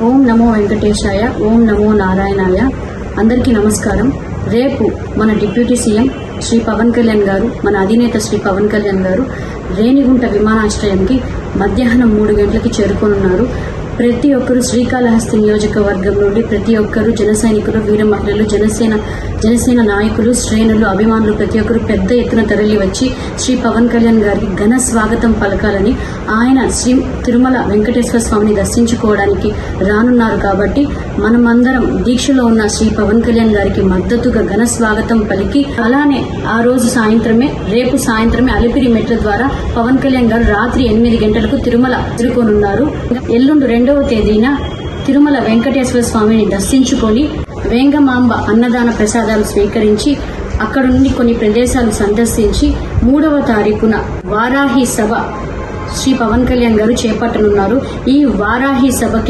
ఓం నమో వెంకటేశాయ, ఓం నమో నారాయణాయ. అందరికీ నమస్కారం. రేపు మన డిప్యూటీ సీఎం శ్రీ పవన్ కళ్యాణ్ గారు, మన అధినేత శ్రీ పవన్ కళ్యాణ్ గారు రేణిగుంట విమానాశ్రయంకి మధ్యాహ్నం 3 గంటలకి చేరుకోనున్నారు. ప్రతి ఒక్కరు శ్రీకాళహస్తి నియోజకవర్గం నుండి ప్రతి ఒక్కరు జన సైనికులు, వీర మహిళలు, జనసేన నాయకులు, శ్రేణులు, అభిమానులు ప్రతి ఒక్కరు పెద్ద ఎత్తున తరలి వచ్చి శ్రీ పవన్ కళ్యాణ్ గారికి ఘన స్వాగతం పలకాలని, ఆయన శ్రీ తిరుమల వెంకటేశ్వర స్వామిని దర్శించుకోవడానికి రానున్నారు. కాబట్టి మనమందరం దీక్షలో ఉన్న శ్రీ పవన్ కళ్యాణ్ గారికి మద్దతుగా ఘన స్వాగతం పలికి, అలానే ఆ రోజు రేపు సాయంత్రమే అలిపిరి మెట్ల ద్వారా పవన్ కళ్యాణ్ గారు రాత్రి 8 గంటలకు తిరుమల చేరుకోనున్నారు. ఎల్లుండి 2వ తేదీన తిరుమల వెంకటేశ్వర స్వామిని దర్శించుకొని వేంగమాంబ అన్నదాన ప్రసాదాలు స్వీకరించి అక్కడ నుండి కొన్ని ప్రదేశాలు సందర్శించి 3వ తారీఖున వారాహి సభ శ్రీ పవన్ కళ్యాణ్ గారు చేపట్టనున్నారు. ఈ వారాహి సభకి